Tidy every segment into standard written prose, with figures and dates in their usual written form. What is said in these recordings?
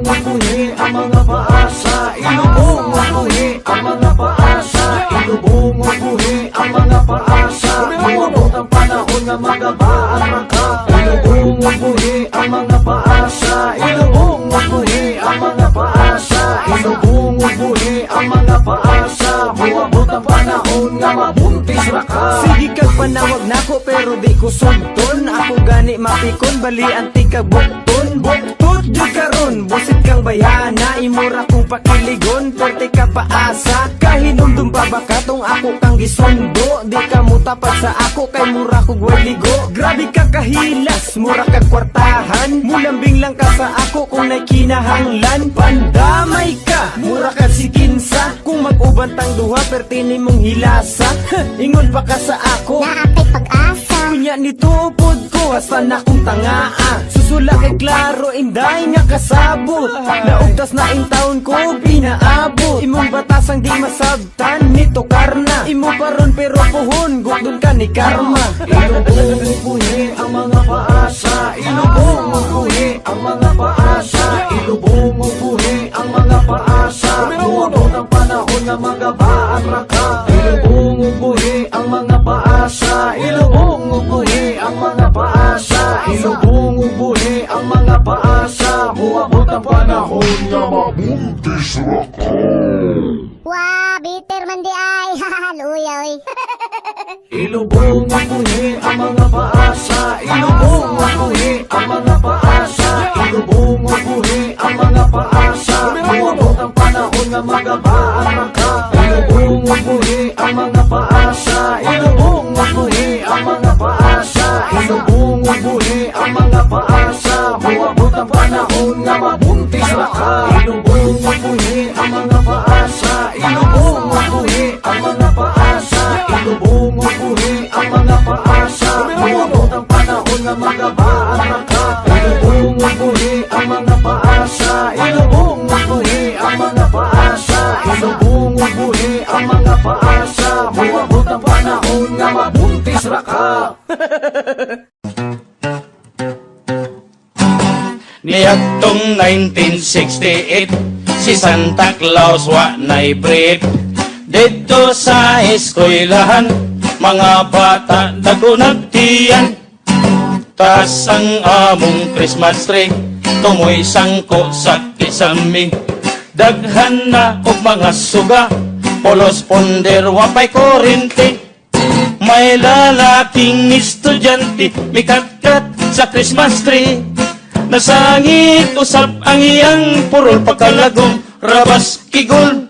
ang buhi ang mga paasa, ilubong ang buhi ang mga paasa, ilubong ang buhi ang mga paasa, umabot ang panahon nga magabaan maka. Ilubong ang buhi ang mga paasa, ilubong ang buhi ang mga paasa, ilubong ang buhi ang mga paasa, umabot ang panahon nga mabuntis ra ka. Sige kag panawag nako pero di ko sugton, ako gani mapikon bali anti kag bukton. Buktot jud karon busit kang bayana, imura kong pakiligon perti ka paasa. Kahinumdum pa ba katong ako kang gisundo, di ka mutapat sa ako kay mura kog waligo. Grabe ka kahilas, mura kag kwartahan, mulambing lang ka sa ako kung nay kinahanglan. Pandamay ka, mura kag sikinsa, kung mag-uban tang duha perti nimong hilasa. Ingon pa ka sa ako, Naapay pag-asa. kunya nituupod ko hasta na kong tangaa. Susula kay klaro inday nga kasabot, naugtas na in taon ko pinaabot. Imong batasang di masabtan nito karna, imo paron pero puhon gukdon ka ni karma. Ilubong ang buhi ang mga paasa, ilubong ang buhi ang mga paasa, ilubong ang buhi ang mga paasa, umabot ang panahon nga magabaan ra ka. Ilubong ang buhi ang mga paasa, ilubong ang buhi ang mga paasa, ilubong ang buhi ang mga paasa, umabot ang panahon nga mabuntis ra ka. Wah, bitter man di ay. Haluya, oy. Ilubong ang buhi ang mga paasa, ilubong ang buhi ang mga paasa, ilubong ang buhi ang mga paasa, umabot ang panahon nga magabaan ra ka. Ilubong ang buhi ang mga paasa, ilubong ang buhi ang mga paasa, ilubong ang buhi ang mga paasa, umabot ang panahon nga mabuntis ra ka. Ilubong ang buhi ang mga paasa, ilubong ang buhi ang mga paasa, ilubong ang buhi ang mga paasa, umabot ang panahon nga magabaan ra ka. Ilubong ang buhi ang mga paasa, ilubong ang buhi ang mga paasa, ilubong ang buhi ang mga paasa, umabot ang panahon nga mabuntis ra ka. Niadtong 1968, si Santa Claus wa na'y brief. Dito sa eskwelahan, mga bata dago nagtiyan. Tas ang among Christmas tree, tumoy sangko sa kisami. Daghan na og mga suga, polos ponder wapay kurente. May lalaking estudyante, mikatkat sa Christmas tree. Nasangit usap ang iyang purol pagkalagom, rabas kigol.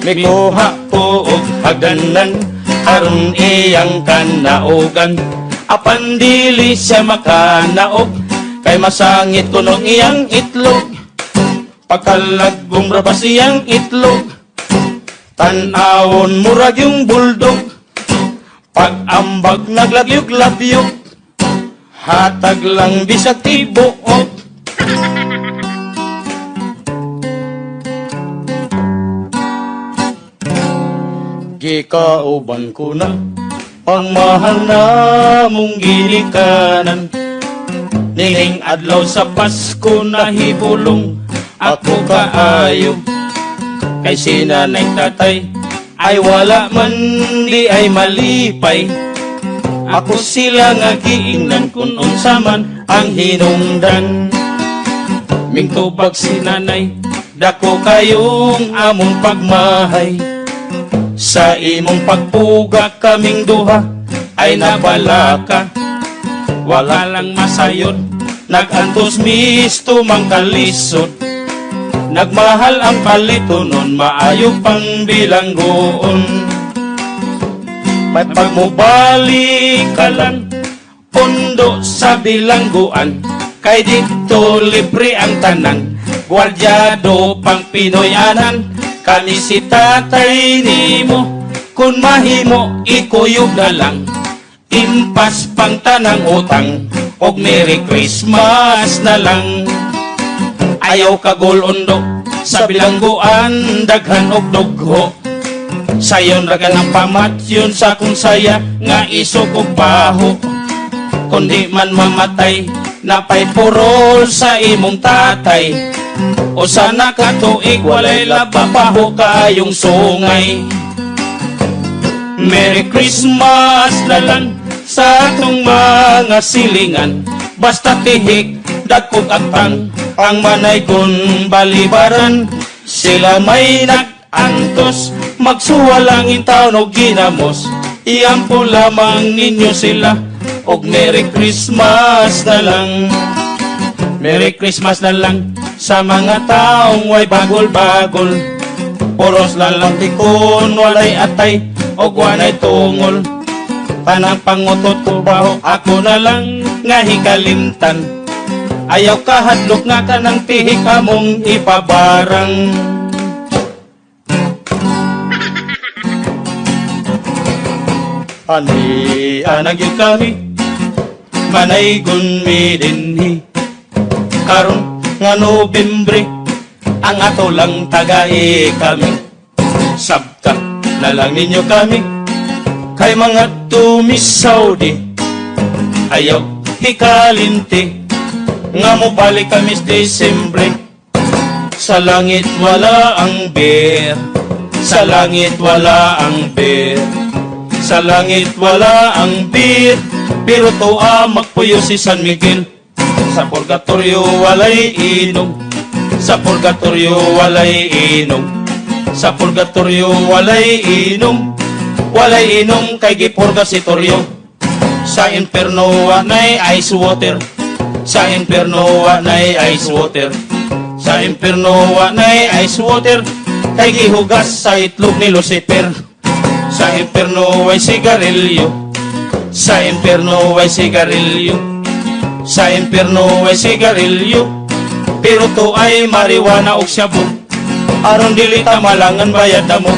Mikuha po og hagdanan, aron iyang kanaugan. Apan dili siya makanaog, kay masangit kunong iyang itlog. Pagkalagom rabas iyang itlog, tanawon murag yung buldog. Pag-ambag naglagyog-labyog, hatag lang bisag tibuok. Gikauban ko na ang mahal na mong ginikanan. Nining adlaw sa Pasko na hibulong ako kaayo. Kay sinanay tatay ay wala man di ay malipay. Ako sila nga giingnan kung unsa man ang hinungdan. Mingtubag si nanay, dako kayong among pagmahay. Sa imong pagpuga kaming duha ay nabalaka. Wala lang masayod, nagantos misto mang kalisod. Nagmahal ang palitonon, maayo pang bilanggoon. May pagmubalik ka lang, pondo sa bilangguan. Kay dito libre ang tanan, gwardyado pang Pinoyanan. Kani si tatay nimo, kun mahimo ikuyog na lang. Impas pang tanang utang, og Merry Christmas na lang. Ayaw kagulundo, sa bilangguan daghan og dugho. Sayon raga ng pamatyon sa kung saya, nga isog og baho. Kundi man mamatay, napay purol sa imong tatay. O sana katuig walay lababaho kayong sungay. Merry Christmas na lang sa atong mga silingan. Basta tihik, dagkog agtang, ang manay kun balibaran. Sila may nag-antos, magsuwalangin taon o ginamos. Iampo lamang ninyo sila, og Merry Christmas na lang. Merry Christmas na lang sa mga taong way bagol-bagol. Puros lalang tikon, walay atay, og wanay tungol. Tanang pangutot ko baho, ako na lang nga hikalimtan. Ayaw kahadlok nga ka ng tihik among ipabarang. Ani anag yun kami, manay gunmi dinhi. Karon nga Nobyembre, ang ato lang tagay kami. Sabta na lang ninyo kami, kay mga tumisaw di. Ayaw hikalinti, nga mo balik kami sa Desembre. Sa langit wala ang beer, sa langit wala ang beer, sa langit wala ang beer, pero to magpuyo si San Miguel. Sa purgatorio walay inom, sa purgatorio walay inom, sa purgatorio walay inom, walay inom kay gipurgatorio. Sa inferno wanay ice water, sa inferno wanay ice water, sa inferno wanay ice water, kay gihugas sa itlog ni Lucifer. Sa inferno way sigarilyo, sa inferno way sigarilyo, sa inferno way sigarilyo, pero to ay marijuana o shabu. Aron dili ta malangan bayad na mo.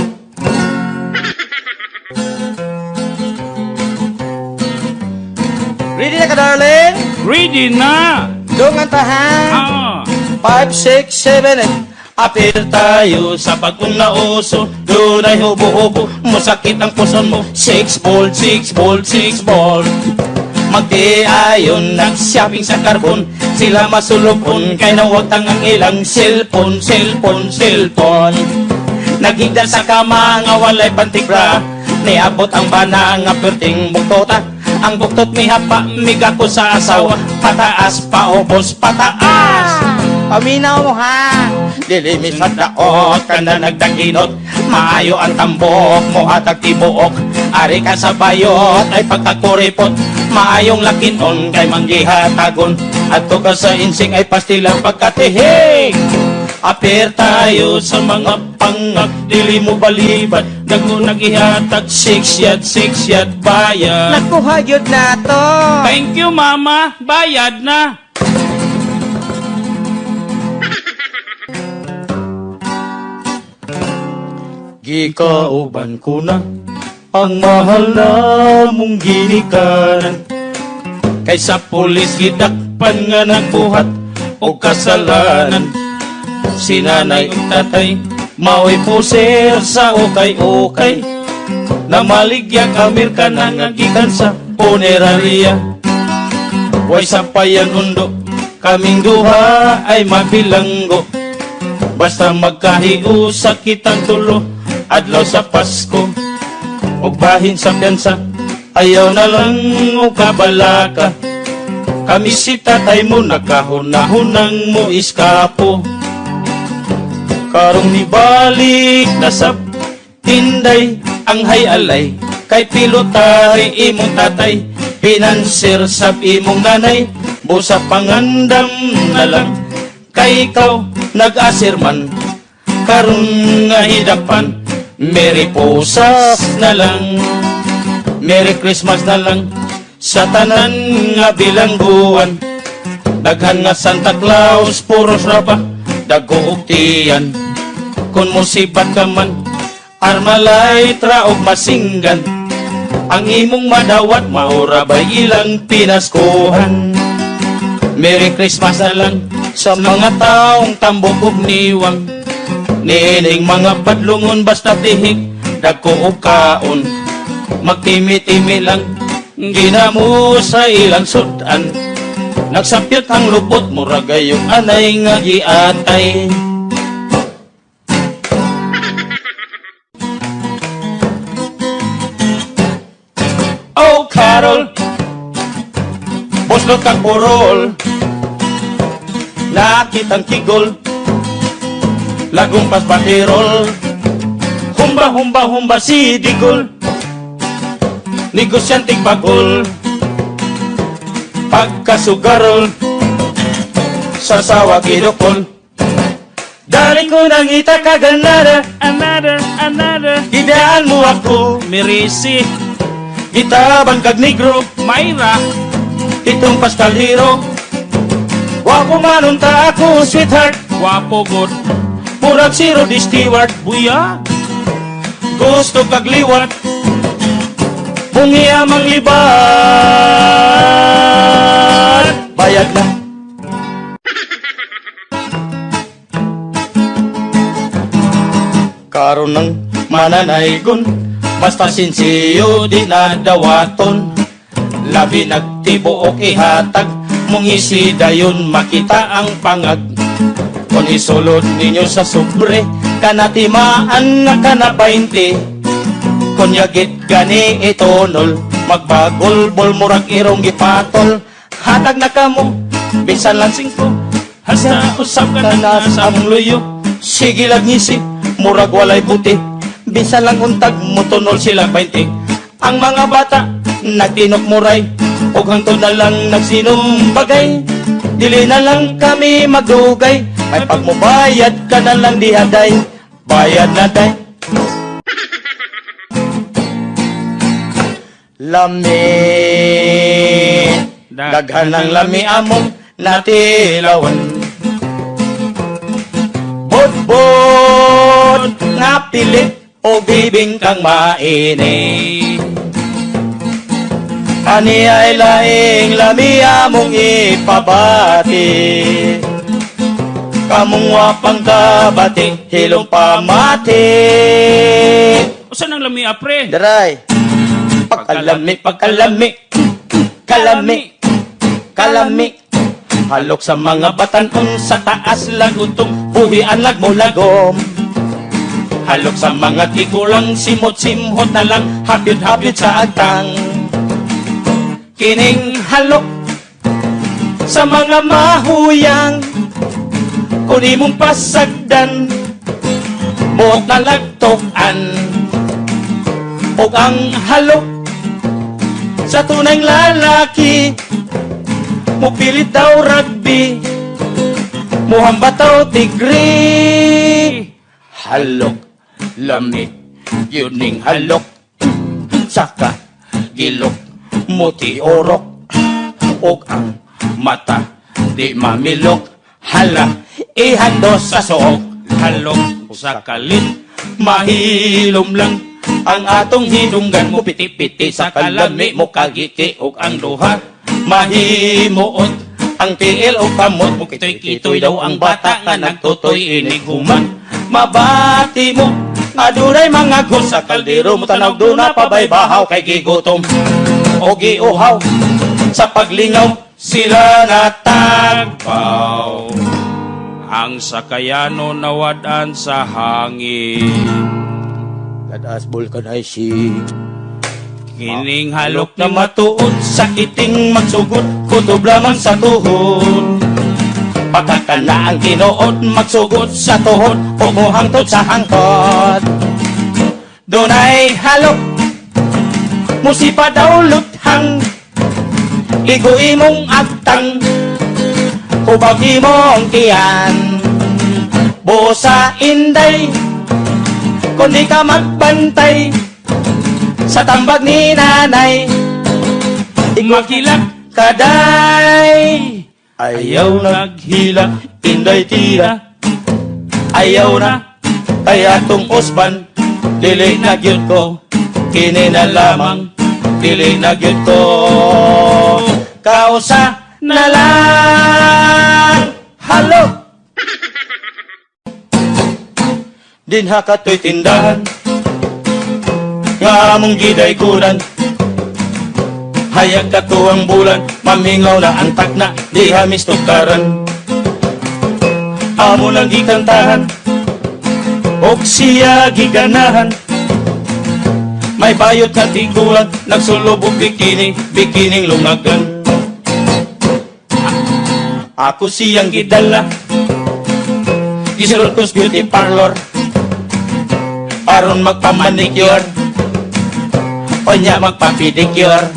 Ready na ka, darling? Ready na! Dungan tahan. Ah. 5, 6, 7, 8. Apil tayo sa bagong nauso, doon ay hubo-hubo, musakit ang puson mo. 6 volt, 6 volt, 6 volt. Magdiayon nag-shopping sa karbon, sila masulupon, kay nawagtang ang ilang cellphone, cellphone, cellphone. Naghigda sa kama nga walay pantigra, niabot ang bana nga perting buktota. Ang buktot mi hapa, migako sa asawa, pataas pa ubos, pataas. Paminaw mo ha. Dilimis at daot ka na nagdaginot, maayo ang tambok mo hatag tibuok. Ari ka sa bayot ay pagkakuripot, maayong lakinon kay manggihatagon. At to ka sa insing ay pastilang pagkatihig. Apir tayo sa mga pangak, dili mo balibad, dago nagihatag 6 yad bayad. Nakuha yun na to. Thank you mama, bayad na. Gikauban ko na ang mahal na mong ginikanan, kaysa pulis gidakpan nga nagbuhat o kasalanan. Si nanay o tatay mao'y puser sa ukay-ukay, na maligyak amir ka na nga gikan sa punerarya. Way sampayan undo, kaming duha ay mabilanggo, basta magkahiusa kitang tulo adlaw sa Pasko. Og bahin sa piyansa, ayaw na lang o kabalaka. Kami si tatay mo nakahunahunang mo iskapo. Karong nibalik na sa tinday ang hayalay, kay pilotari imong tatay, pinansir sa imong nanay. Busa pangandam na lang, kay ikaw nag-asirman. Karong nga hidapan, Merry Posas na lang, Merry Christmas na lang sa tanan nga bilangguan. Daghan nga Santa Claus, puros raba, dago og tiyan. Kung musibat ka man, armalay traog masinggan, ang imong madawat maura ba ilang pinaskuhan. Merry Christmas na lang sa mga taong tambok ug niwang, niining mga padlungon basta tihik, dagko og kaon. Magtimi-timi lang ginamo sa ilang sudan, Nagsapyot ang lupot, murag gayong anay nga giatay. Oh, Carol, boslot kang purol, nakitang kigol, lagumpas patirol, humba, humba, humba si Digol, negosyanting bagol, pagkasugarol, sasawa gidokol. Dari ko nang itakag another, idaan mo ako, Mirisi, Itabang kag negro, Mayra, itong Pascal Hero. Wapo manunta ako, sweetheart, wapo good, murag si Rod Stewart, buya, gusto kag liwat, bungi amang libat, bayad na. Karon ng mananaygon, basta sinsiyo di nadawaton, labi nagtibuok ihatag, mong isidayon makita ang pangag. Kung isulod ninyo sa sobre, kanatimaan na kana 20, kung yagit gani itonol, magbagol-bol murag irong gipatol, hatag na kamo, bisan lang 5, hasta usap ka na sa among luyo, sige lang isip, murag walay buti, bisan lang untag mutunol sila 20. Ang mga bata nagtinok muray, og hangtod na lang nagsinumbagay, dili na lang kami magdugay, may pagmubayad ka na lang dihaday, bayad na day. Lami, daghan ng lami among natilawan, bot nga pilit o bibing kang mainit. Ani ay laing lami among ipabati, kamong wapang kabati, hilong pamati. Usa nang lami apre? Daray, pagkalami, kalami, halok sa mga batanon sa taas lagutong, buhian lagmo-lagom. Halok sa mga tigulang simot-simhot na lang, hapyod-hapyod sa agtang. Kining halok sa mga mahuyang, kung imong pasagdan, buot na lagtokan. O ang halok sa tunay lalaki, mupilit daw rugby, muhambat daw tigri. Halok, lami, yun ning halok, saka gilok, muti orok, og ang mata di mamilok. Hala, ihando sa sook, halok sa kalit, mahilom lang ang atong hinunggan mo, piti-piti sa kalami mo kagiti, og ang duha mahimuot ang tiil o kamot mo, kitoy-kitoy daw ang bata nga nagtutoy iniguman. Mabati mo adunay mga gun sa kaldero mo, tanaw doon na pabaybahaw kay gigutom o giuhaw, sa paglingaw sila natagpaw. Ang sakayano nawadan sa hangin, Kadaas bulkan ay si kining halok na na matuod, sakiting magsugod, kutob lamang sa tuhod. Pagkakana ang tinuod, magsugod sa tuhod, o muhangtod sa hangkot. Dunay halok, musipa daw luthang, igo imong agtang, hubag imong tiyan. Buo sa inday, kundi ka magbantay, sa tambag ni nanay, maghilag kaday. Ayaw naghila, inday tira, ayaw na, kaya tong usban, dili na gyud ko, kini na lamang, dili na gyud ko, kausa na lang. Halo! Dinha kato'y tindahan, nga among giday kunan, Hayag ka tuwang bulan, mamingaw na ang takna, di hamis tukaran. Amo lang gikantahan, og siya giganahan. May bayot na tiguan, nagsulubog bikini, bikining lungagan. Ako siyang gidala, gisulod ko's beauty parlor, aron magpamanicure, o niya magpapedicure.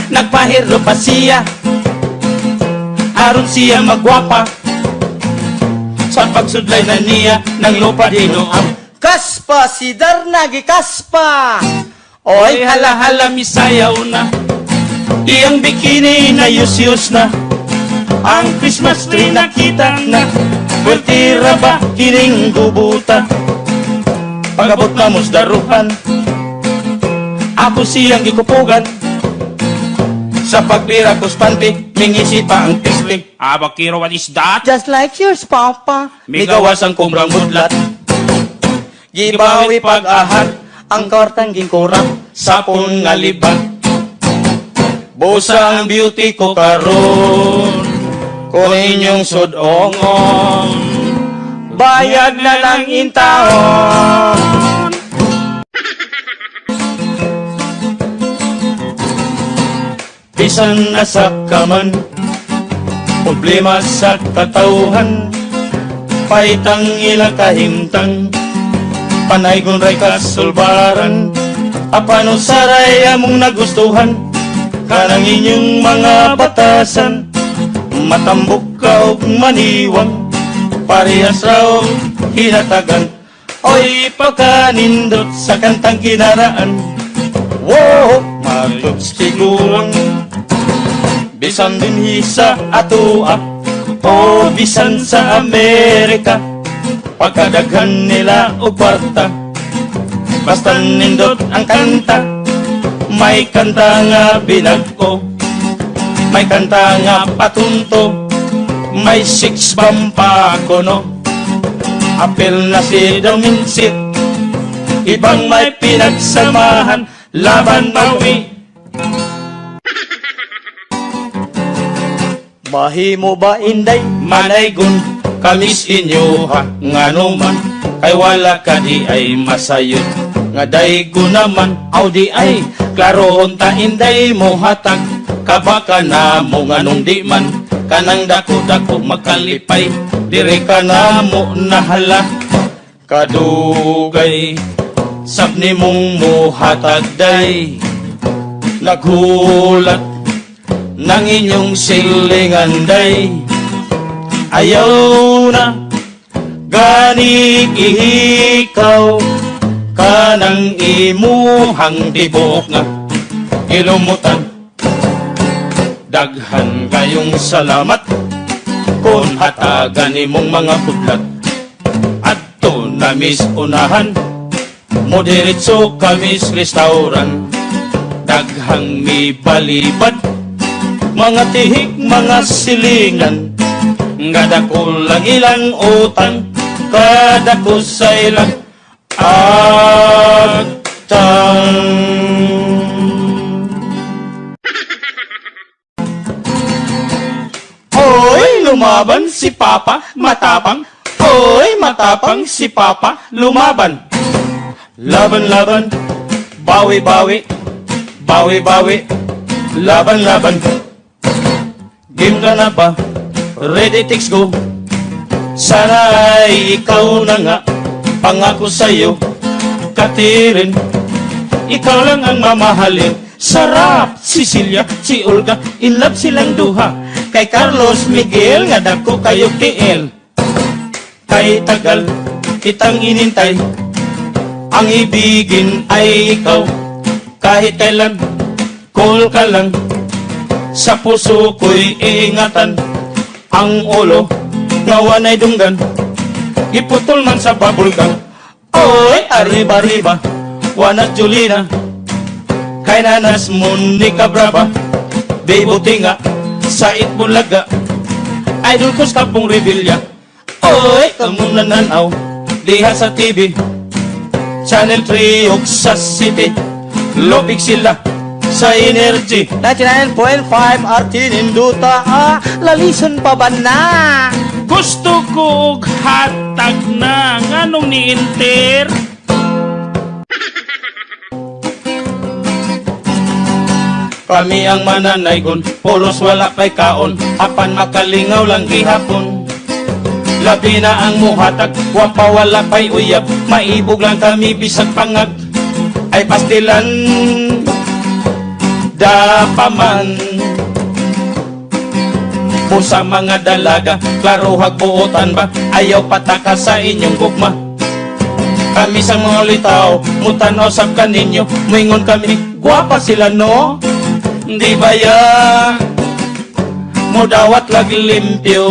Nagpahirlo pa siya, aron siya magwapa, sa pagsudlay na niya ng lupa dinuam. Kaspa, si Darnagi Kaspa. Oy hala-hala misayaw na, iyang bikini na yus-yus na, ang Christmas tree nakita na, pweltira ba kining gubuta, pagabot na musdaruhan, ako siyang gikupugan, sa pagbira ko's panty, mingisi pa ang tisling. Bakiro, what is that? Just like yours, Papa. Migawas ang kumrang mudlat, Gibawi pag-ahad, ang kortang ginkurang. sapon nga libag. Busa ang beauty ko karon, kung inyong sudongon, bayad na lang intahon. Bisan nasa kaman, problema sa katauhan, paitang ilang kahimtang, panay gunray kasulbaran, apano saray among nagustuhan, kanang inyong mga batasan, matambok ka og maniwang, parehas raw hinatagan, oy pagkanindot sa kantang kinaraan. Wow, magtugsigurang, bisan din hisa atua, o bisan sa Amerika, pagkadaghan nila o kwarta, basta nindot ang kanta, may kanta nga binagko, may kanta nga patunto, may six bomb pa kono, apel na si Dominsit, ibang may pinagsamahan, laban bawi. Mahimo ba inday? Manaygon kamis inyo ha, nga naman kay wala ka di ay masayod, nga daygo naman aw di ay klarohon ta inday mo hatag, kabaka na mo nganong di man kanang dako-dako makalipay, dire ka na mo nahala, kadugay sabni mong muhatag day, naghulat ng inyong silingan day, ayaw na ganig ihikaw kanang imuhang tibok nga ilumutan. Daghan kayong salamat kung hatagan imong mga pudlat, adto na mis unahan mo diretso kamis restaurant, daghang mi balibad, mga tihik, mga silingan, gadako lang ilang utang, kadako sa ilang agtang. Hoy, lumaban si Papa, matapang. Hoy, matapang si Papa, lumaban. Laban-laban, bawi-bawi, bawi-bawi, laban-laban. Game ka na ba? Ready, takes go. Sana ay ikaw na nga, pangako sa'yo, katirin. Ikaw lang ang mamahalin. Sarap, Cecilia, si Olga, in love silang duha. Kay Carlos Miguel, nga dako kayo KL. Kay tagal, kitang inintay, ang ibigin ay ikaw. Kahit kailan, call ka lang, sa puso ko'y iingatan, ang ulo nga wanay dunggan, iputol man sa babulgan. Oy, arriba-riba, wanat Julina, kay nanas Monica Brava, Bebote nga, sa Itbulaga, idol ko sa Kapong Revilla. Oy, kamunan nanaw, diha sa TV, Channel 3 ug sa City, lobig sila, sa energy 99.5 RT Ninduta lalisan pa ba na? Gusto ko og hatag na nganong ni Inter. Kami ang mananaygon, pulos wala pa'y kaon, apan makalingaw lang gihapon. Labi na ang muhatag, wapa wala pa'y uyab, maibog lang kami bisag pangag. Ay pastilan, dapaman. Pusa mga dalaga, klaro hagbuotan ba, ayaw pataka sa inyong gugma. Kami sa mga litaw, mutanaw sab kaninyo, moingon kami, guwapa sila no? Di ba ya? Mudawat lag limpyo.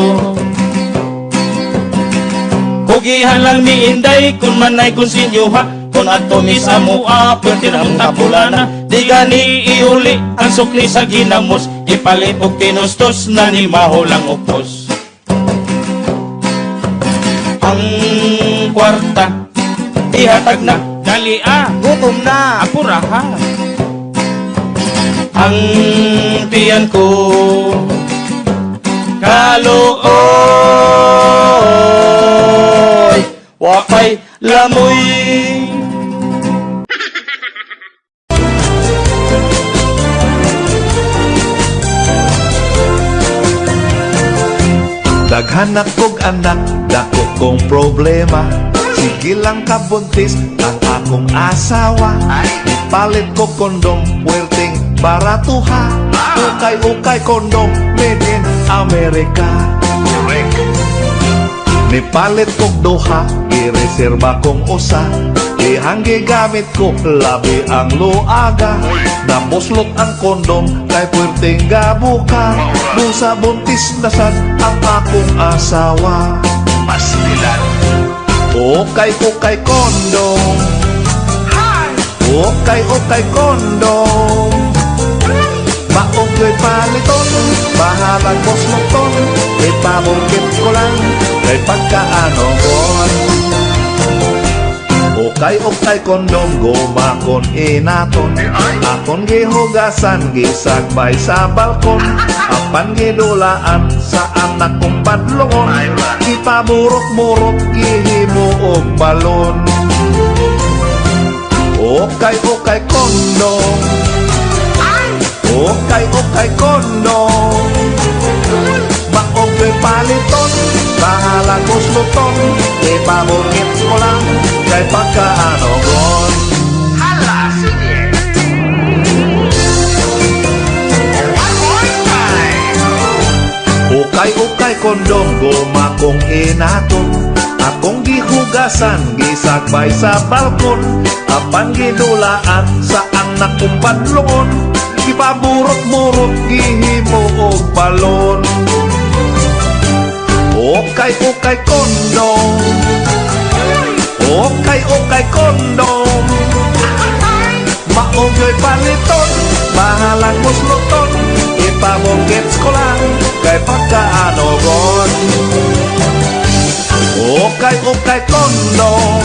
Kugihan lang mi inday, kun manay kun sinyo ha. Kun ato mi sa mua, pwede na mong tapulana. Di gani iuli ang sukli sa ginamos, ipalit og tinustos na ni mahulang upos. Ang kwarta, ihatag na, Dali gutom na. apura ha. Ang tiyan ko kaluoy wapay lamoy. Daghanak kog anak, dako kong problema. Sige lang kabuntis ang akong asawa. Palit ko kondom, puwerteng baratuha. Ukay-ukay kondom, made in America. Nipalit kog duha, ireserba kong usa. Ihang gigamit ko, labi ang luaga. Nabuslot ang kondom, kay puwerteng gabuka. Busa buntis na sad ang akong asawa. Pastilan. Ukay-ukay kondom. Ukay-ukay kondom. Maugyo'y paliton, bahalang bosloton. Ipamungkit ko lang, kay pagkaanogon. Ukay-ukay kondom, gumakon inaton. Akon gihugasan, gisagbay sa balkon. Apan gidulaan sa anak kong padlongon. Ipaburok-burok, gihimo og balon. Ukay-ukay kondom. Ukay-ukay kondom. Maugyo'y paliton, bahalang gusluton. Ipamungkit ko lang, kay pagkaanogon. Hala, sige. Ukay-ukay kondom, gumakong inaton. Akong gihugasan, gisagbay sa balkon. Apan gidulaan sa anak kong padlongon. Ipaburot-burot, gihimo og balon. Ukay-ukay kondom. Ukay-ukay kondom. Maugyo'y paliton, bahalang musluton. Ipamungkits ko lang, kay pagkaanogon. Ukay-ukay kondom.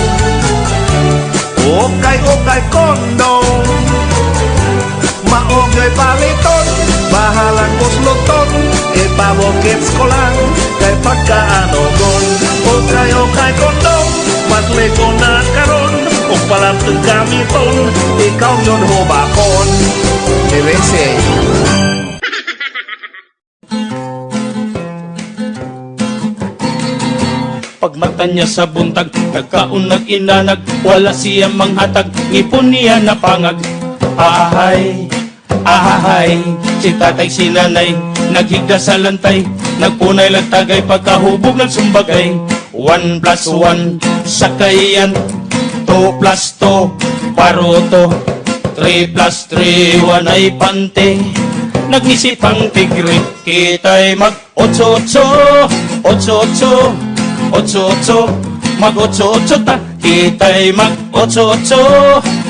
Ukay-ukay kondom. Maugyo'y paliton, bahalang musluton. Ipamungkits ko lang, kay pagkaanogon. Ukay-ukay kondom, matliko na karon. Kung palatong gamiton, ikaw yun hubakon. Erese. Pagmata niya sa buntag, nagkaunag inanag, wala siya manghatag, ngipon niya napangag. Ahay, ahay, si tatay si nanay, naghigda sa lantay, nagpunay lang tagay, pagkahubog nagsumbagay. 1 plus 1, sakayan, 2 plus 2, paruto, 3 plus 3, 1 ay pante. Nagnisip ang tigre, kita'y mag-8-8, 8-8, 8-8, mag-8-8 ta, kita'y mag-8-8,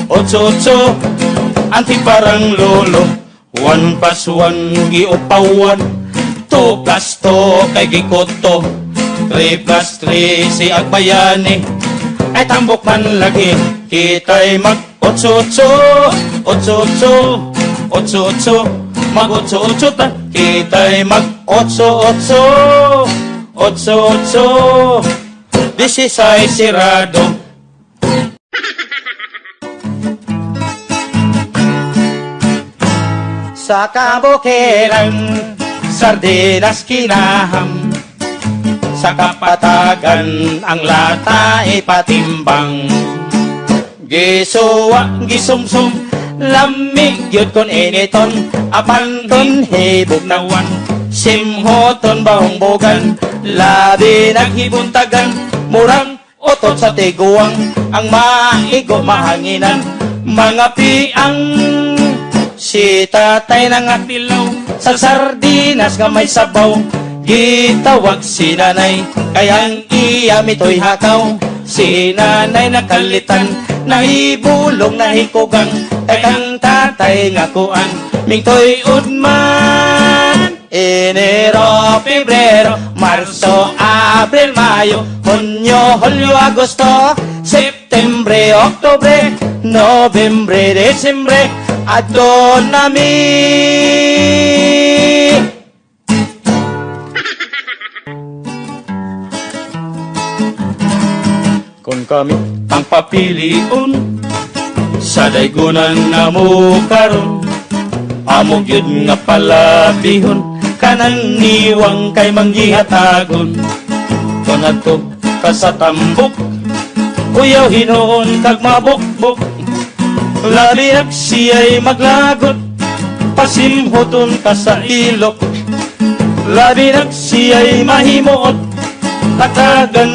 8-8, anti parang lolo. 1 plus 1, giupawan, 2 plus 2, kay gikoto, 3 plus 3, si Agbayani, ay tambok man lagi, kita'y mag-8-8, 8-8, otso-otso, mag-otso-otso ta, kita'y mag-otso-otso, otso-otso, 16 sirado. Sa kabukiran, sardinas kinaham, sa kapatagan, ang lata ipatimbang. Gisuwa, gisumsum, lamig yun kon initon, apanton hibog nawan, simhoton bahongbogan, labi naghibuntagan, murang otot sa tiguang, ang maigo mahanginan, mga piang. Si tatay nang atilaw sa sardinas nga may sabaw, gitawag si nanay, kayang iyamito'y hakaw. Si nanay nakalitan, nahibulong nahikugang, kayang tatay nga kuan, mingtoy udman. Enero, Pebrero, Marso, Abril, Mayo, Hunyo, Hulyo, Agosto, Septembre, Oktobre, Nobyembre, Desembre, adto nami. Kung kami ang papiliun sa daygunan na mo karon, amog yun nga palabihon, kanang niwang kay manggihatagon. Kung ato ka sa tambok, uyaw hinoon kag mabukbok, labi siya'y maglagot, pasimhoton ka sa ilok, labi siya'y mahimuot, katagan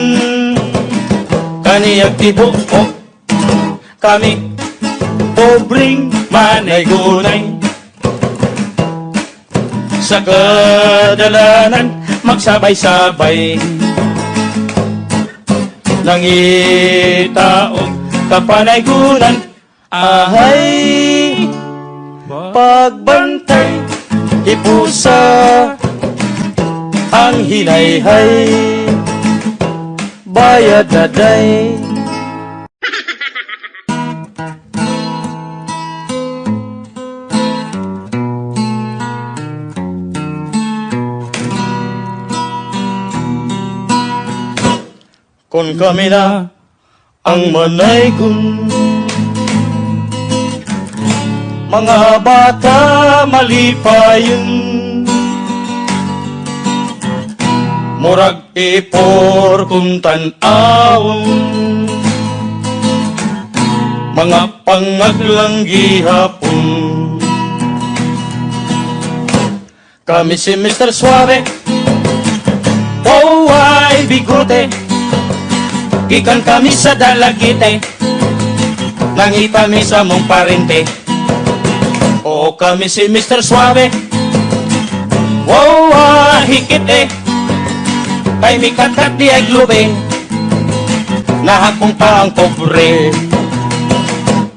kaniyag tibuok. Kami pobreng manay gunay, sa kadalanan magsabay-sabay, nangitaong kapanaygunan, ahay pagbantay, ipusa ang hinayhay, bayad na day. Kung kami na ang manaygon, mga bata malipayon, murag ipor kung tan-awon, mga pangaglang gihapon. Kami si Mr. Suave, oh ay bigote, gikan kami sa Dalagite, nangita mi sa mong parente. O kami si Mr. Suave, wow, hikit kay mi kakat di ay glube, nahakong pa ang pobre.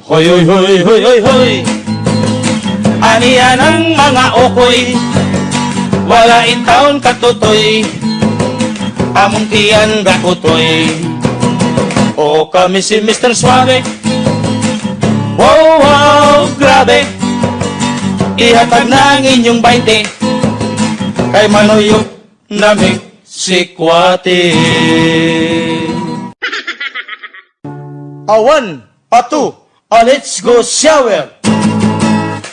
Hoy, hoy, hoy, hoy, hoy, hoy, aniyan ang mga okoy, wala itaon katutoy, among tiyan gakutoy. O kami si Mr. Suave, wow, wow, grabe, ihatag na ang inyong 20, kay manuyok namin si Kwate. Awan, patu, let's go shower.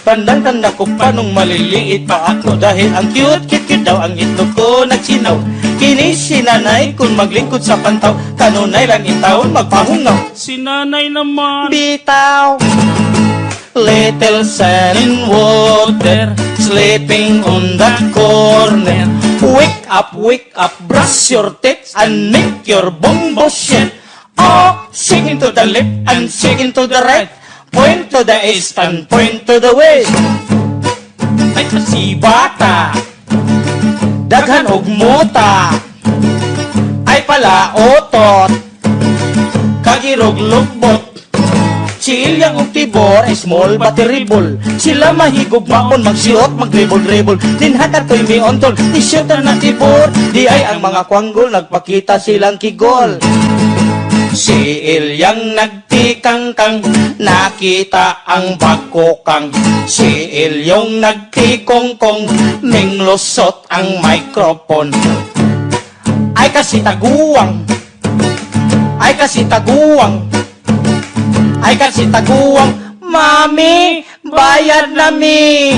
Tandang-tanda ko pa nung maliliit pa ako, dahil ang cute-cute daw ang itlog ko nagsinaw. Kini si nanay kung maglingkod sa pantaw, kanunay lang itaon magpahungaw. Si nanay naman. Bitaw, little sand in water, sleeping on the corner. Wake up, brush your teeth and make your bumbo shit. Oh, shaking to the left and shaking to the right, point to the east and point to the west. Ay si bata, daghan og muta, ay pala otot, kagirog lugbot. Chilyang og tibor ay small but terrible. Sila mahigog maon, magsiot, mag-dribble-dribble. Dinhatar ko'y may ontol, t-shirt na tibor. Di ay ang mga kwanggol, nagpakita silang kigol. Si Ilyang nagtikangkang, nakita ang bakokang. Si Ilyong nagtikongkong, minglusot ang microphone. Ay kasi taguwang, ay kasi taguwang, ay kasi taguwang. Mami, bayad na mi.